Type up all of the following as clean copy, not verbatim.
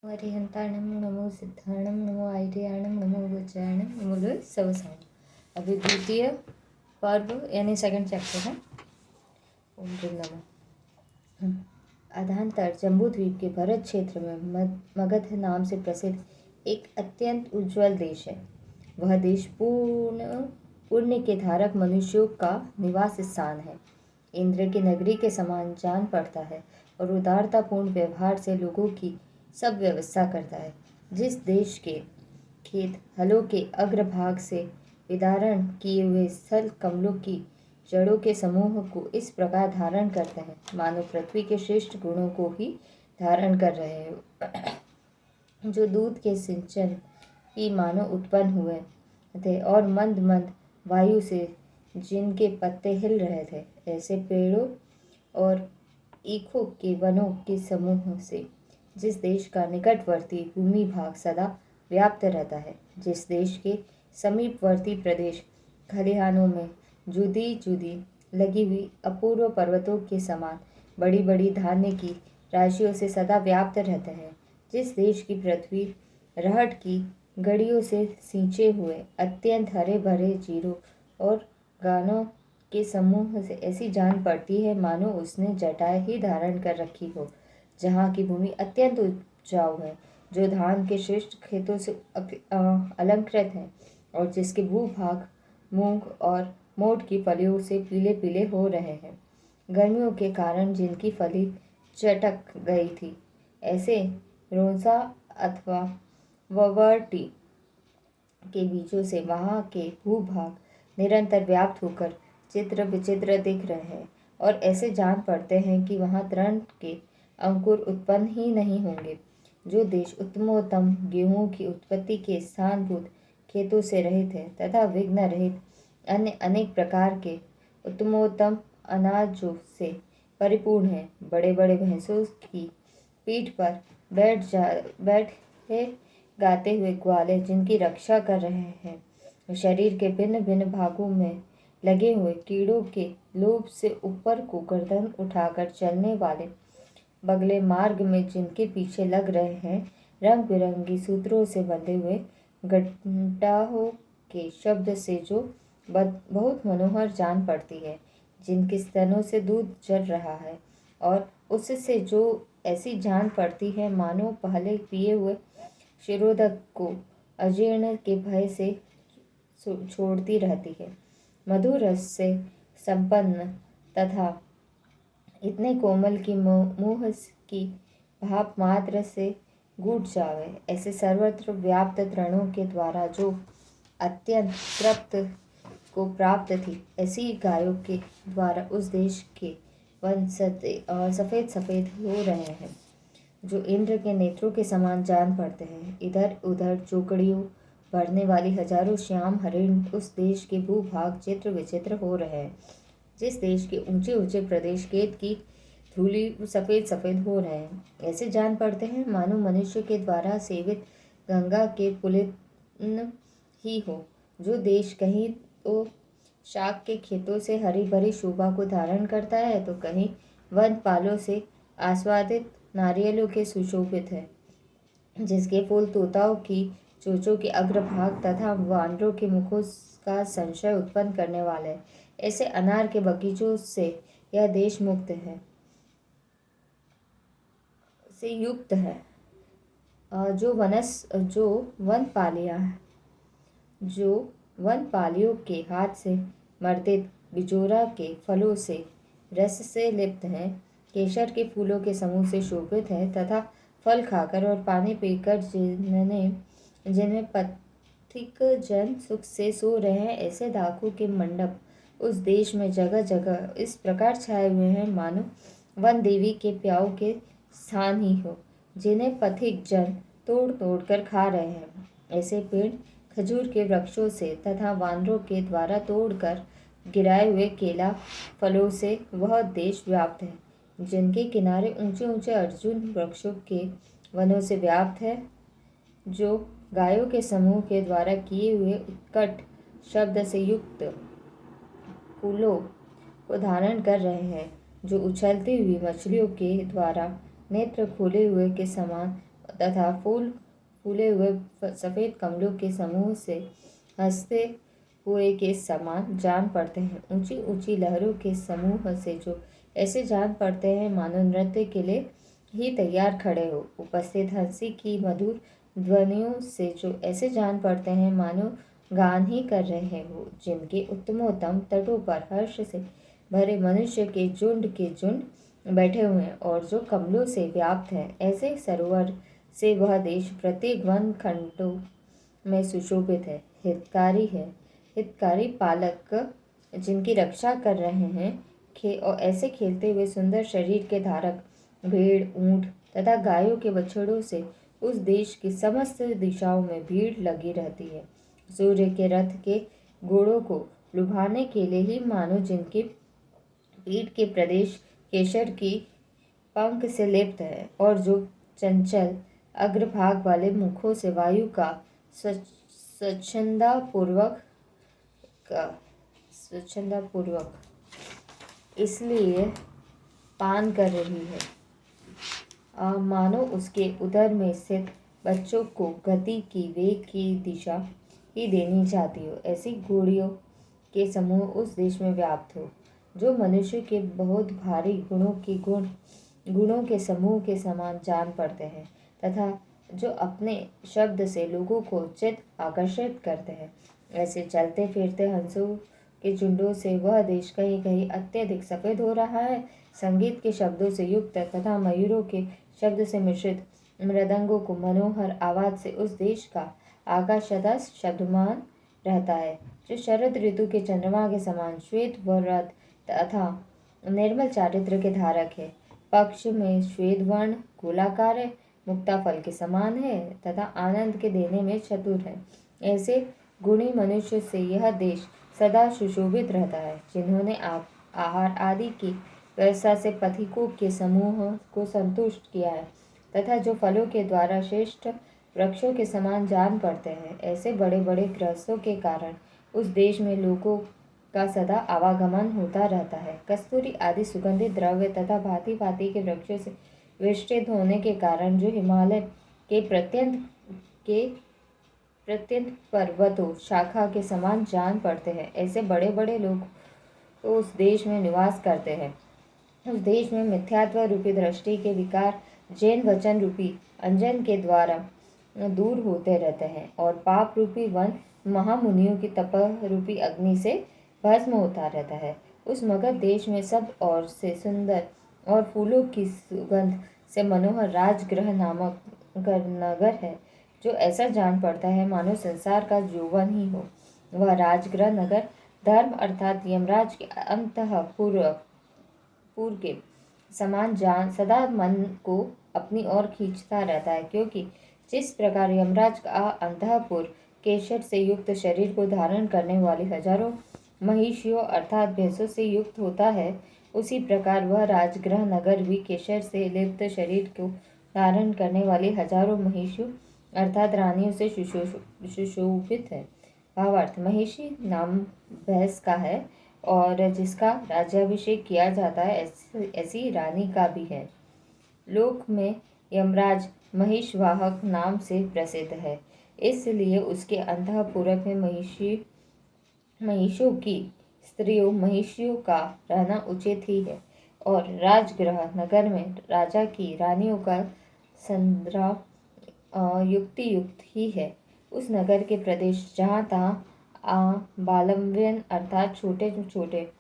हरिहंताणं नमो सिद्धाणं नमो आयर्याणं नमो वज्राणं नमो सवसाणं। अभी द्वितीय पर्व यानी सेकंड चैप्टर है। ओम नमः। अधांतर जम्बूद्वीप के भरत क्षेत्र में मगध नाम से प्रसिद्ध एक अत्यंत उज्ज्वल देश है। वह देश पुण्य के धारक मनुष्यों का निवास स्थान है। इंद्र की नगरी के समान जान पड़ता है और उदारतापूर्ण व्यवहार से लोगों की सब व्यवस्था करता है। जिस देश के खेत हलों के अग्रभाग से विदारण किए हुए स्थल कमलों की जड़ों के समूह को इस प्रकार धारण करते हैं मानो पृथ्वी के श्रेष्ठ गुणों को ही धारण कर रहे हो। जो दूध के सिंचन ही मानो उत्पन्न हुए थे और मंद मंद वायु से जिनके पत्ते हिल रहे थे, ऐसे पेड़ों और ईखों के वनों के समूह से जिस देश का निकटवर्ती भूमि भाग सदा व्याप्त रहता है, जिस देश के समीपवर्ती प्रदेश खलिहानों में जुदी जुदी लगी हुई अपूर्व पर्वतों के समान बड़ी बड़ी धान्य की राशियों से सदा व्याप्त रहते हैं, जिस देश की पृथ्वी रहट की गड़ियों से सींचे हुए अत्यंत हरे भरे जीरों और गानों के समूह से ऐसी जान पड़ती है मानो उसने जटाएं ही धारण कर रखी हो, जहाँ की भूमि अत्यंत उपजाऊ है, जो धान के श्रेष्ठ खेतों से अलंकृत है और जिसके भूभाग मूंग और मोठ की फलियों से पीले पीले हो रहे हैं, गर्मियों के कारण जिनकी फली चटक गई थी, ऐसे रोंसा अथवा ववर्टी के बीजों से वहाँ के भूभाग निरंतर व्याप्त होकर चित्र विचित्र दिख रहे हैं और ऐसे जान पड़ते हैं कि वहाँ तृण के अंकुर उत्पन्न ही नहीं होंगे। जो देश उत्तमोत्तम गेहूं की उत्पत्ति के स्थानभूत खेतों से रहित है तथा विघ्न रहित अन्य अनेक प्रकार के उत्तमोत्तम अनाजों से परिपूर्ण है, बड़े बड़े भैंसों की पीठ पर बैठे गाते हुए ग्वाले जिनकी रक्षा कर रहे हैं, शरीर के भिन्न भिन्न भागों में लगे हुए कीड़ों के लोभ से ऊपर को गर्दन उठाकर चलने वाले बगले मार्ग में जिनके पीछे लग रहे हैं, रंग बिरंगी सूत्रों से बंधे हुए गड्ढाहों के शब्द से जो बहुत मनोहर जान पड़ती है, जिनके स्तनों से दूध जल रहा है और उससे जो ऐसी जान पड़ती है मानो पहले पिए हुए क्षीरोदक को अजीर्ण के भय से छोड़ती रहती है, मधुर रस से संपन्न तथा इतने कोमल की मुँह की भाप मात्र से घुट जावे, ऐसे सर्वत्र व्याप्त तृणों के द्वारा जो अत्यंत तृप्त को प्राप्त थी, ऐसी गायों के द्वारा उस देश के वन सफ़ेद सफ़ेद हो रहे हैं, जो इंद्र के नेत्रों के समान जान पड़ते हैं। इधर उधर चौकड़ियों भरने वाली हजारों श्याम हरिण उस देश के भूभाग चित्र विचित्र हो रहे हैं, जिस देश के ऊंचे ऊंचे प्रदेश खेत की धूली सफ़ेद सफ़ेद हो रहे हैं, ऐसे जान पड़ते हैं मानो मनुष्य के द्वारा सेवित गंगा के पुलिन ही हो। जो देश कहीं तो शाक के खेतों से हरी भरी शोभा को धारण करता है तो कहीं वन पालों से आस्वादित नारियलों के सुशोभित है, जिसके फूल तोताओं की चोंचों के अग्रभाग तथा वानरों के मुखों का संशय उत्पन्न करने वाले, ऐसे अनार के बगीचों से यह देश मुक्त है से युक्त है। जो वनपालियों के हाथ से मर्दित बिजोरा के फलों से रस से लिप्त हैं, केसर के फूलों के समूह से शोभित है तथा फल खाकर और पानी पीकर जिनमें पथिक जन सुख से सो रहे हैं, ऐसे दाखों के मंडप उस देश में जगह जगह इस प्रकार छाए हुए हैं मानो वन देवी के प्याऊ के स्थान ही हो, जिन्हें पथिक जन तोड़ तोड़ कर खा रहे हैं। ऐसे पेड़ खजूर के वृक्षों से तथा वानरों के द्वारा तोड़कर गिराए हुए केला फलों से वह देश व्याप्त है, जिनके किनारे ऊंचे ऊंचे अर्जुन वृक्षों के वनों से व्याप्त है, जो गायों के समूह के द्वारा किए हुए उत्कट शब्द से युक्त फूलों को धारण कर रहे हैं, जो उछलती हुई मछलियों के द्वारा नेत्र खोले हुए के समान तथा फूले हुए सफ़ेद कमलों के समूह से हंसते हुए के समान जान पड़ते हैं। ऊंची ऊंची लहरों के समूह से जो ऐसे जान पड़ते हैं मानो नृत्य के लिए ही तैयार खड़े हो। उपस्थित हंसी की मधुर ध्वनियों से जो ऐसे जान पड़ते हैं मानो गान ही कर रहे हो। जिनके उत्तमोत्तम तटों पर हर्ष से भरे मनुष्य के झुंड बैठे हुए हैं और जो कमलों से व्याप्त है। ऐसे सरोवर से वह देश प्रत्येक वन खंडों में सुशोभित है। हितकारी पालक जिनकी रक्षा कर रहे हैं और ऐसे खेलते हुए सुंदर शरीर के धारक भेड़, ऊंट तथा गायों के बछड़ों से उस देश की समस्त दिशाओं में भीड़ लगी रहती है। सूर्य के रथ के घोड़ों को लुभाने के लिए ही मानो जिनकी पीठ के प्रदेश केशर की पंख से लिप्त है और जो चंचल अग्रभाग वाले मुखों से वायु का स्वच्छंदापूर्वक इसलिए पान कर रही है मानो उसके उदर में स्थित बच्चों को गति की वेग की दिशा ही देनी चाहती हो। ऐसी घोड़ियों के समूह उस देश में व्याप्त हो जो मनुष्य के बहुत भारी गुणों के समूह के समान जान पड़ते हैं तथा जो अपने शब्द से लोगों को चित्त आकर्षित करते हैं। ऐसे चलते फिरते हंसों के झुंडों से वह देश कहीं कहीं अत्यधिक सफ़ेद हो रहा है। संगीत के शब्दों से युक्त तथा मयूरों के शब्द से मिश्रित मृदंगों को मनोहर आवाज से उस देश का आकाश सदा शब्दमान रहता है जो शरद ऋतु के चंद्रमा के समान श्वेत वरद तथा निर्मल चारित्र के धारक है। पक्ष में श्वेत वर्ण गोलाकार है, मुक्ता फल के समान है तथा आनंद के देने में चतुर है। ऐसे गुणी मनुष्य से यह देश सदा सुशोभित रहता है जिन्होंने आहार आदि की व्यवस्था से पथिकों के समूह को संतुष्ट किया है तथा जो फलों के द्वारा श्रेष्ठ वृक्षों के समान जान पड़ते हैं। ऐसे बड़े बड़े गृहस्थों के कारण उस देश में लोगों का सदा आवागमन होता रहता है। कस्तूरी आदि सुगंधित द्रव्य तथा भांति भांति के वृक्षों से वेष्टित होने के कारण जो हिमालय के प्रत्यंत पर्वतों शाखा के समान जान पड़ते हैं। ऐसे बड़े बड़े लोग उस देश में निवास करते हैं। उस देश में मिथ्यात्व रूपी दृष्टि के विकार जैन वचन रूपी अंजन के द्वारा दूर होते रहते हैं और पाप रूपी वन महामुनियों की तप रूपी अग्नि से भस्म होता रहता है। उस मगध देश में सब और से सुंदर और फूलों की सुगंध से मनोहर राजगृह नामक नगर है जो ऐसा जान पड़ता है मानो संसार का यौवन ही हो। वह राजगृह नगर धर्म अर्थात यमराज के अंतःपुर के समान जान सदा मन को अपनी ओर खींचता रहता है, क्योंकि जिस प्रकार यमराज का अंतःपुर केशर से युक्त शरीर को धारण करने वाली हजारों महिषियों अर्थात भैंसों से युक्त होता है, उसी प्रकार वह राजगृह नगर भी केशर से लिप्त शरीर को धारण करने वाली हजारों महिषियों अर्थात रानियों से सुशोभित है। भावार्थ, महिषी नाम भैंस का है और जिसका राज्याभिषेक किया जाता है ऐसी रानी का भी है। लोक में यमराज महिषवाहक नाम से प्रसिद्ध है, इसलिए उसके अंतःपुर में महिषों की स्त्रियों महिषियों का रहना उचित ही है और राजगृह नगर में राजा की रानियों का संद्रा युक्त ही है। उस नगर के प्रदेश जहाँ तहाँ बालम्ब्यन अर्थात छोटे छोटे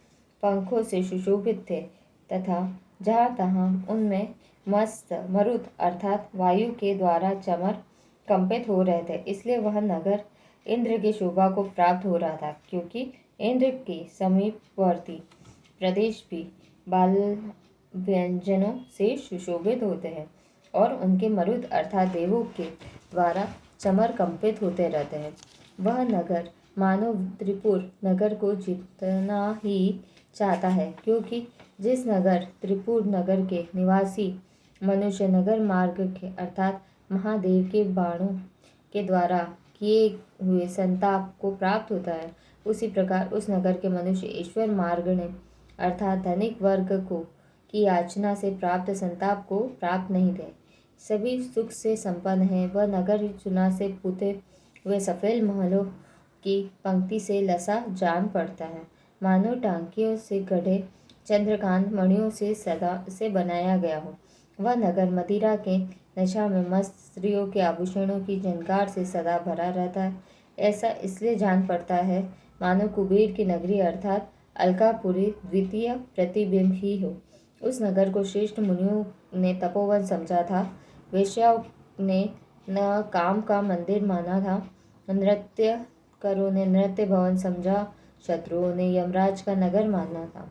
पंखों से सुशोभित थे तथा जहाँ तहाँ उनमें मस्त मरुत अर्थात वायु के द्वारा चमर कंपित हो रहे थे, इसलिए वह नगर इंद्र की शोभा को प्राप्त हो रहा था, क्योंकि इंद्र के समीपवर्ती प्रदेश भी बाल व्यंजनों से सुशोभित होते हैं और उनके मरुद अर्थात देवों के द्वारा चमर कंपित होते रहते हैं। वह नगर मानव त्रिपुर नगर को जीतना ही चाहता है, क्योंकि जिस नगर त्रिपुर नगर के निवासी मनुष्य नगर मार्ग के अर्थात महादेव के बाणों के द्वारा किए हुए संताप को प्राप्त होता है, उसी प्रकार उस नगर के मनुष्य ईश्वर मार्ग ने अर्थात धनिक वर्ग को की याचना से प्राप्त संताप को प्राप्त नहीं थे। सभी सुख से संपन्न है। वह नगर चुना से पुते हुए सफ़ेद महलों की पंक्ति से लसा जान पड़ता है, मानो टांकियों से गढ़े चंद्रकांत मणियों से सदा से बनाया गया हो। वह नगर मदिरा के नशा में मस्त स्त्रियों के आभूषणों की झनकार से सदा भरा रहता है। ऐसा इसलिए जान पड़ता है मानो कुबेर की नगरी अर्थात अलकापुरी द्वितीय प्रतिबिंब ही हो। उस नगर को श्रेष्ठ मुनियों ने तपोवन समझा था, वेश्याओं ने न काम का मंदिर माना था, नृत्य करों ने नृत्य भवन समझा, शत्रुओं ने यमराज का नगर माना था,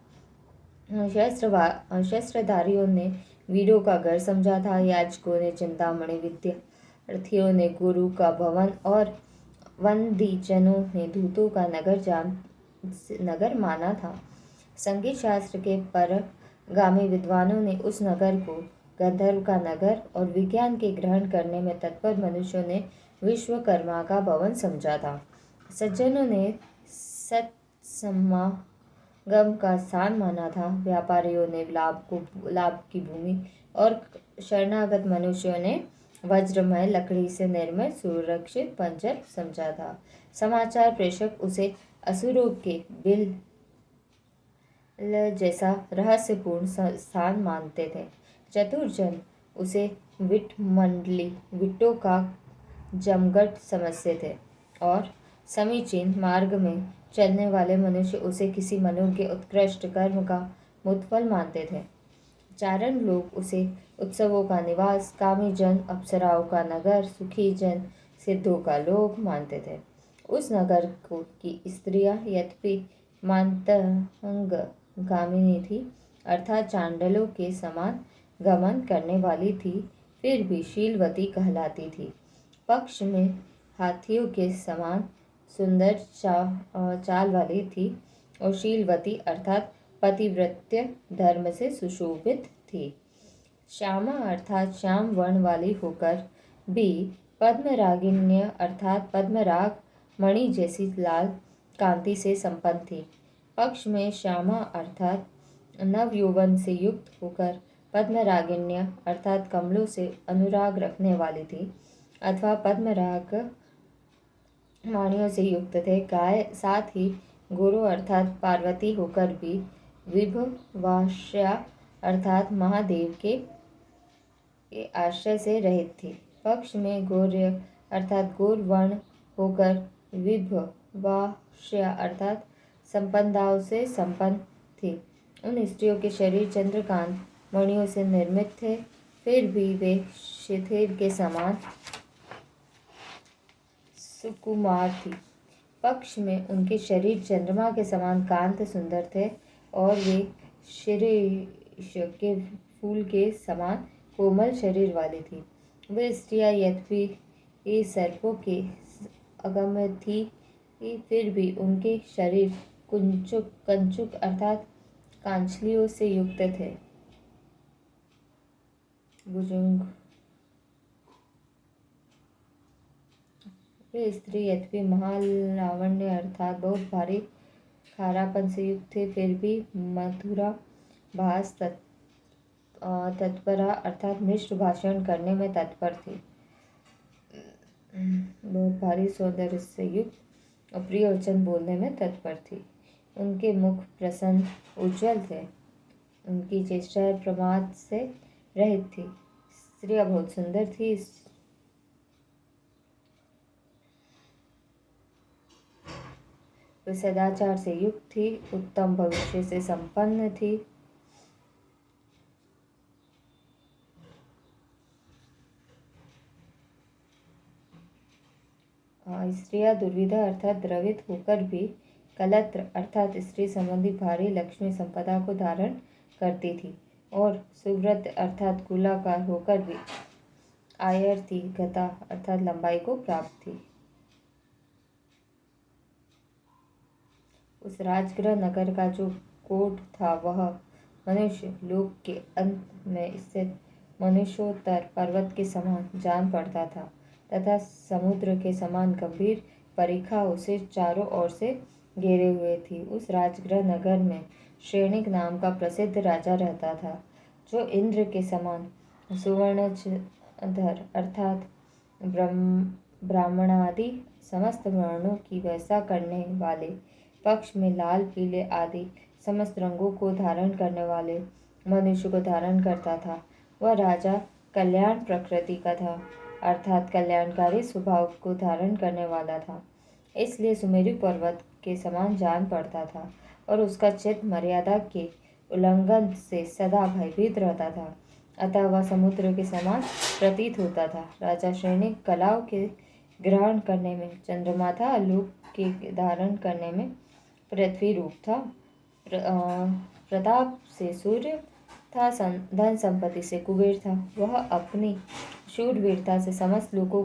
शस्त्रधारियों ने वीरों का घर समझा था, याचकों ने चिंतामणि, विद्यार्थियों ने गुरु का भवन और वंदीजनों ने दूतों का नगर माना था। संगीत शास्त्र के परगामी विद्वानों ने उस नगर को गंधर्व का नगर और विज्ञान के ग्रहण करने में तत्पर मनुष्यों ने विश्वकर्मा का भवन समझा था। सज्जनों ने सत्समागम का स्थान माना था, व्यापारियों ने लाभ की भूमि और शरणागत मनुष्यों ने वज्रमय लकड़ी से निर्मित सुरक्षित पंजर समझा था। समाचार प्रेषक उसे असुरों के बिल जैसा रहस्यपूर्ण स्थान मानते थे। चतुर्जन उसे विट्टों का जमघट समझते थे और समीचीन मार्ग में चलने वाले मनुष्य उसे किसी मनुष्य के उत्कृष्ट कर्म का मुतफल मानते थे। चारण लोग उसे उत्सवों का निवास, कामी जन अप्सराओं का नगर, सुखी जन सिद्धों का लोक मानते थे। उस नगर को की स्त्रियां यद्यपि मातंगगामिनी थी, अर्थात चांडलों के समान गमन करने वाली थी, फिर भी शीलवती कहलाती थी। पक्ष में हाथियों के समान सुंदर चाल वाली थी और शीलवती अर्थात पतिव्रत्य धर्म से सुशोभित थी। श्यामा अर्थात श्याम वर्ण वाली होकर भी पद्मरागिन्य अर्थात पद्मराग मणि जैसी लाल कांति से संपन्न थी। पक्ष में श्यामा अर्थात नवयौवन से युक्त होकर पद्मरागिन्य अर्थात कमलों से अनुराग रखने वाली थी अथवा पद्मराग मणियों से युक्त थे। साथ ही गुरु अर्थात पार्वती होकर भी विभवाश्या अर्थात महादेव के आश्रय से रहित थी। पक्ष में गौर्य अर्थात गौर वर्ण होकर विभवाश्या अर्थात संपन्नताओं से संपन्न थी। उन स्त्रियों के शरीर चंद्रकांत मणियों से निर्मित थे, फिर भी वे शिथिर के समान सुकुमार थी। पक्ष में उनके शरीर चंद्रमा के समान कांत सुंदर थे और वे शीर्ष के फूल के समान कोमल शरीर वाली थी। वे स्त्रियां यद्यपि सर्पों के अगम्य थी, फिर भी उनके शरीर कंचुक अर्थात कांचलियों से युक्त थे। भुजंग वे स्त्री यद्यपि महालावण्य अर्थात बहुत भारी खारापन से युक्त थे, फिर भी मधुरा भास तत्परा अर्थात मिष्ट भाषण करने में तत्पर थी। बहुत भारी सौंदर्य से युक्त और प्रिय वचन बोलने में तत्पर थी। उनके मुख प्रसन्न उज्जवल थे, उनकी चेष्टाएं प्रमाद से रहित थी। स्त्रियां बहुत सुंदर थी, वे सदाचार से युक्त थी, उत्तम भविष्य से संपन्न थी। स्त्रियां दुर्विधा अर्थात द्रवित होकर भी कलत्र अर्थात स्त्री संबंधी भारी लक्ष्मी संपदा को धारण करती थी और सुव्रत अर्थात गोलाकार होकर भी आयर्थी गता अर्थात लंबाई को प्राप्त थी। उस राजगृह नगर का जो कोट था वह मनुष्य लोक के अंत में स्थित मनुष्योत्तर पर्वत के समान जान पड़ता था तथा समुद्र के समान गंभीर परिखा उसे चारों ओर से घेरे हुए थी। उस राजगृह नगर में श्रेणिक नाम का प्रसिद्ध राजा रहता था, जो इंद्र के समान सुवर्ण धर अर्थात ब्राह्मणादि समस्त वर्णों की व्यवस्था करने वाले, पक्ष में लाल पीले आदि समस्त रंगों को धारण करने वाले मनुष्य को धारण करता था। वह राजा कल्याण प्रकृति का था, अर्थात कल्याणकारी स्वभाव को धारण करने वाला था। इसलिए सुमेरु पर्वत के समान जान पड़ता था और उसका चित्त मर्यादा के उल्लंघन से सदा भयभीत रहता था। अतः वह समुद्र के समान प्रतीत होता था। राजा सैनिक कलाओं के ग्रहण करने में चंद्रमा था, लोक के धारण करने में पृथ्वी रूप था, प्रताप से सूर्य था, धन संपत्ति से कुबेर था। वह अपनी शूरवीरता से समस्त लोगों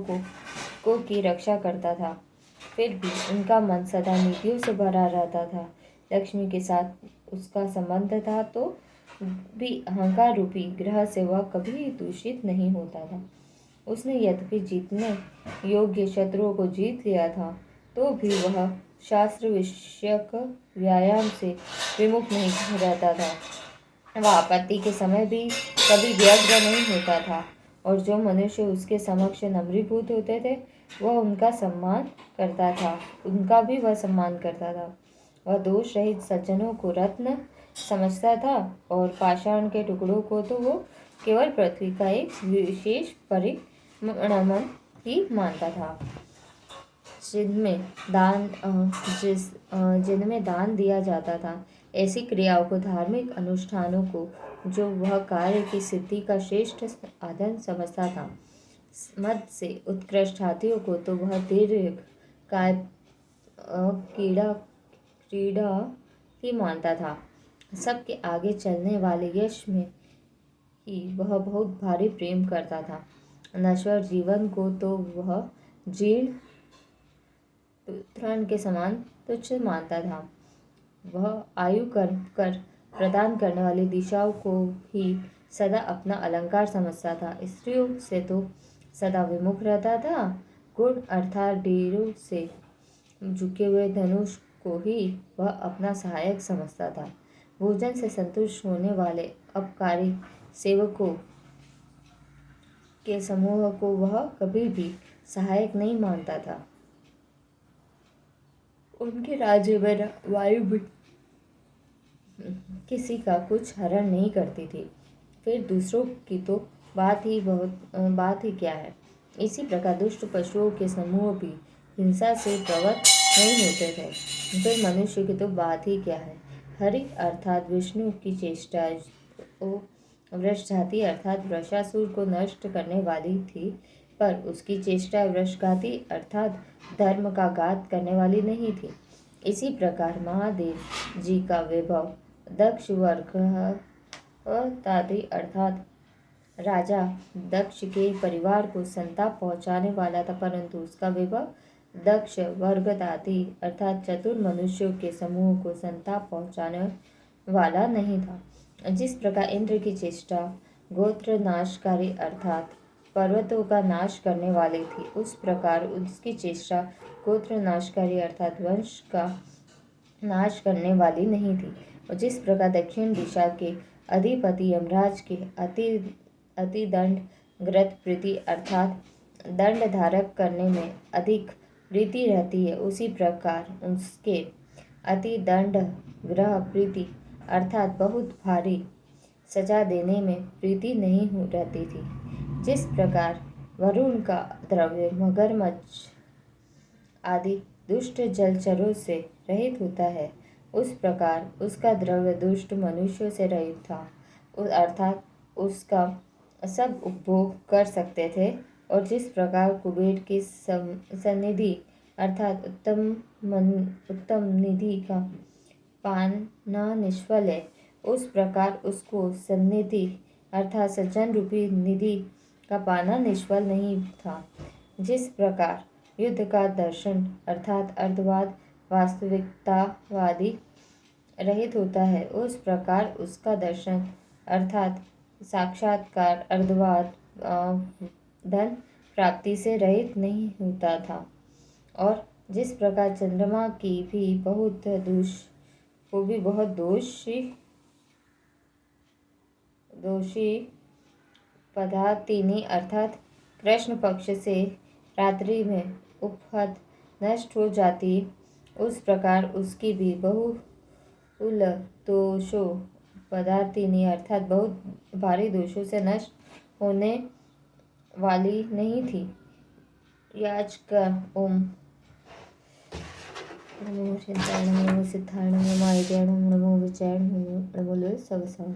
को की रक्षा करता था। फिर भी उनका मन सदा नीतियों से भरा रहता था। लक्ष्मी के साथ उसका संबंध था तो भी अहंकार रूपी ग्रह से वह कभी दूषित नहीं होता था। उसने यद्यपि जीतने योग्य शत्रुओं को जीत लिया था तो भी वह शास्त्र विषयक व्यायाम से विमुख नहीं रहता था। वह आपत्ति के समय भी कभी व्यग्र नहीं होता था और जो मनुष्य उसके समक्ष नम्रीभूत होते थे वह उनका सम्मान करता था, उनका भी वह सम्मान करता था। वह दोष रहित सज्जनों को रत्न समझता था और पाषाण के टुकड़ों को तो वो केवल पृथ्वी का एक विशेष परिणामन ही मानता था। जिनमें दान दिया जाता था, ऐसी क्रियाओं को, धार्मिक अनुष्ठानों को जो वह कार्य की सिद्धि का श्रेष्ठ साधन समझता था, मद से उत्कृष्ट हाथियों को तो वह दीर्घ काय क्रीड़ा ही मानता था। सबके आगे चलने वाले यश में ही वह बहुत भारी प्रेम करता था। नश्वर जीवन को तो वह जीर्ण तृण के समान तुच्छ मानता था। वह आयु कर प्रदान करने वाली दिशाओं को ही सदा अपना अलंकार समझता था। स्त्रियों से तो सदा विमुख रहता था। गुण अर्थात डेरों से झुके हुए धनुष को ही वह अपना सहायक समझता था। भोजन से संतुष्ट होने वाले अपकारी सेवकों के समूह को वह कभी भी सहायक नहीं मानता था। उनके राज्य में वायु भी किसी का कुछ हरण नहीं करती थी, फिर दूसरों की तो बात ही क्या है। इसी प्रकार दुष्ट पशुओं के समूह भी हिंसा से प्रवृत्त नहीं होते थे, फिर मनुष्य की तो बात ही क्या है। हरि अर्थात विष्णु की चेष्टा वृष जाति अर्थात वृषासुर को नष्ट करने वाली थी, पर उसकी चेष्टा वृषघाती अर्थात धर्म का घात करने वाली नहीं थी। इसी प्रकार महादेव जी का वैभव दक्ष वर्ग अर्थात राजा दक्ष के परिवार को संताप पहुंचाने वाला था, परंतु उसका वैभव दक्ष वर्गदाती अर्थात चतुर मनुष्यों के समूह को संताप पहुंचाने वाला नहीं था। जिस प्रकार इंद्र की चेष्टा गोत्र नाशकारी अर्थात पर्वतों का नाश करने वाली थी, उस प्रकार उसकी चेष्टा गोत्र नाशकारी अर्थात वंश का नाश करने वाली नहीं थी। और जिस प्रकार दक्षिण दिशा के अधिपति यमराज के अति दंड ग्रत प्रीति अर्थात दंड धारक करने में अधिक प्रीति रहती है, उसी प्रकार उसके अति दंड ग्रह प्रीति अर्थात बहुत भारी सजा देने में प्रीति नहीं रहती थी। जिस प्रकार वरुण का द्रव्य मगरमच्छ आदि दुष्ट जलचरों से रहित होता है, उस प्रकार उसका द्रव्य दुष्ट मनुष्यों से रहित था, अर्थात उसका सब उपभोग कर सकते थे। और जिस प्रकार कुबेर की सन्निधि अर्थात उत्तम निधि का पाना निष्फल है, उस प्रकार उसको सन्निधि अर्थात सज्जन रूपी निधि का पाना निष्फल नहीं था। जिस प्रकार युद्ध का दर्शन अर्थात अर्धवाद वास्तविकतावादी रहित होता है, उस प्रकार उसका दर्शन अर्थात साक्षात्कार अर्धवाद धन प्राप्ति से रहित नहीं होता था। और जिस प्रकार चंद्रमा की भी बहुत दोषी पदातिनी अर्थात कृष्ण पक्ष से रात्रि में उपहत नष्ट हो जाती, उस प्रकार उसकी भी बहुल दोषों पदातिनी अर्थात बहुत भारी दोषों से नष्ट होने वाली नहीं थी। याचक ओम नमो सिद्धाय नमो सिद्धाय नमो आयत्याय नमो विजयाय नमो सवसाय।